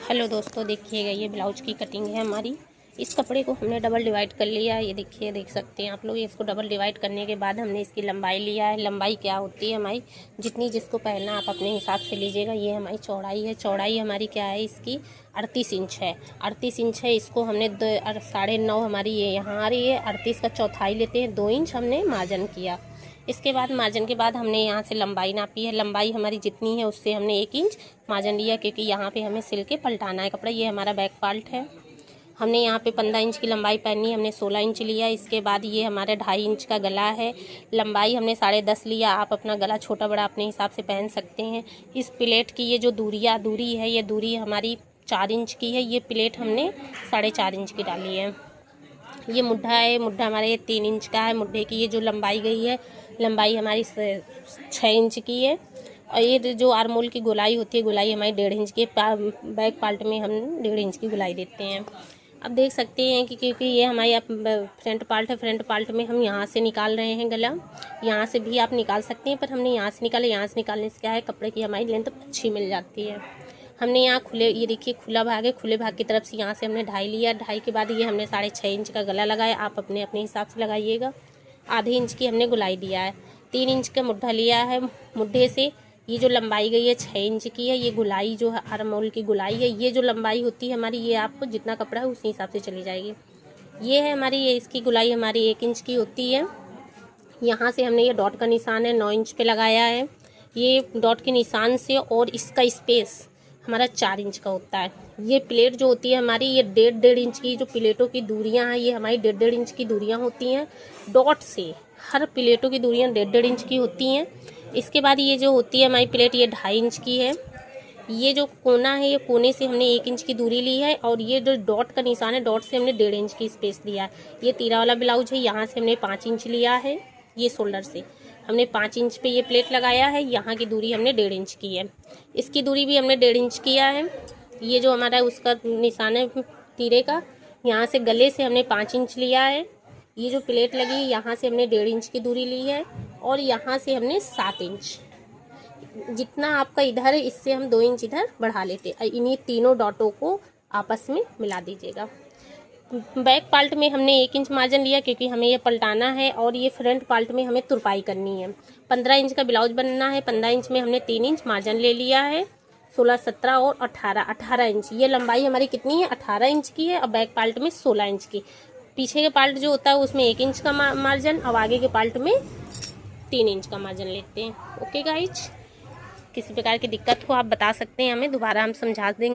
Hello दोस्तों, देखिएगा ये ब्लाउज की कटिंग है हमारी। इस कपड़े को हमने डबल डिवाइड कर लिया है। ये देखिए, देख सकते हैं आप लोग। इसको डबल डिवाइड करने के बाद हमने इसकी लंबाई लिया है। लंबाई क्या होती है हमारी, जितनी जिसको पहनना आप अपने हिसाब से लीजिएगा। ये हमारी चौड़ाई है। चौड़ाई हमारी क्या है, इसकी 38 इंच है। 38 इंच है। इसको हमने 9.5 हमारी ये यहाँ आ रही है। 38 का चौथाई लेते हैं, 2 इंच हमने मार्जिन किया। इसके बाद मार्जिन के बाद हमने यहाँ से लंबाई नापी है। लंबाई हमारी जितनी है उससे हमने 1 इंच मार्जिन लिया, क्योंकि यहाँ पे हमें सिल के पलटाना है कपड़ा। ये हमारा बैक पार्ट है। हमने यहाँ पे 15 इंच की लंबाई पहनी है, हमने 16 इंच लिया। इसके बाद ये हमारा 2.5 इंच का गला है। लंबाई हमने 10.5 लिया। आप अपना गला छोटा बड़ा अपने हिसाब से पहन सकते हैं। इस प्लेट की ये जो दूरी है, ये दूरी हमारी 4 इंच की है। ये प्लेट हमने 4.5 इंच की डाली है। ये मुड्ढा है। मुड्ढा हमारे 3 इंच का है। मुड्ढे की ये जो लंबाई गई है, लंबाई हमारी 6 इंच की है। और ये जो आर्मोल की गोलाई होती है, गोलाई हमारी 1.5 इंच की। बैक पार्ट में हम 1.5 इंच की गोलाई देते हैं। अब देख सकते हैं कि क्योंकि ये हमारी फ्रंट पार्ट है, फ्रंट पार्ट में हम यहाँ से निकाल रहे हैं गला। यहाँ से भी आप निकाल सकते हैं, पर हमने यहाँ से निकाला। यहाँ से निकालने से क्या है, कपड़े की हमारी लेंथ अच्छी मिल जाती है। हमने यहाँ खुले, ये देखिए खुला भाग है, खुले भाग की तरफ से यहाँ से हमने 2.5 लिया। 2.5 के बाद ये हमने 6.5 इंच का गला लगाया। आप अपने अपने हिसाब से लगाइएगा। आधे इंच की हमने गुलाई दिया है। 3 इंच का मुड्ढा लिया है। मुड्ढे से ये जो लंबाई गई है 6 इंच की है। ये गुलाई जो है आर्मोल की गुलाई है। ये जो लंबाई होती है हमारी, ये आपको जितना कपड़ा है उसी हिसाब से चली जाएगी। ये है हमारी, ये इसकी गुलाई हमारी 1 इंच की होती है। यहाँ से हमने ये डॉट का निशान है 9 इंच पे लगाया है। ये डॉट के निशान से और इसका स्पेस हमारा 4 इंच का होता है। ये प्लेट जो होती है हमारी, ये 1.5 इंच की जो प्लेटों की दूरियां हैं, ये हमारी 1.5 इंच की दूरियां होती हैं। डॉट से हर प्लेटों की दूरियां 1.5 इंच की होती हैं। इसके बाद ये जो होती है हमारी प्लेट, ये 2.5 इंच की है। ये जो कोना है, ये कोने से हमने 1 इंच की दूरी ली है। और ये जो डॉट का निशान है, डॉट से हमने 1.5 इंच की स्पेस लिया है। ये तीरा वाला ब्लाउज है, यहाँ से हमने 5 इंच लिया है। ये शोल्डर से हमने 5 इंच पे ये प्लेट लगाया है। यहाँ की दूरी हमने 1.5 इंच की है। इसकी दूरी भी हमने 1.5 इंच किया है। ये जो हमारा उसका निशान है तीरे का, यहाँ से गले से हमने 5 इंच लिया है। ये जो प्लेट लगी है, यहाँ से हमने 1.5 इंच की दूरी ली है। और यहाँ से हमने 7 इंच, जितना आपका इधर है इससे हम 2 इंच इधर बढ़ा लेते हैं। इन्हीं तीनों डॉटों को आपस में मिला दीजिएगा। बैक पार्ट में हमने 1 इंच मार्जिन लिया, क्योंकि हमें ये पलटाना है। और ये फ्रंट पार्ट में हमें तुरपाई करनी है। 15 इंच का ब्लाउज बनना है। 15 इंच में हमने 3 इंच मार्जिन ले लिया है। 16, 17 और 18 इंच ये लंबाई हमारी कितनी है, 18 इंच की है। और बैक पार्ट में 16 इंच की। पीछे के पार्ट जो होता है उसमें 1 इंच का मार्जिन, और आगे के पार्ट में 3 इंच का मार्जिन लेते हैं। ओके गाइज, किसी प्रकार की दिक्कत हो आप बता सकते हैं हमें, दोबारा हम समझा देंगे।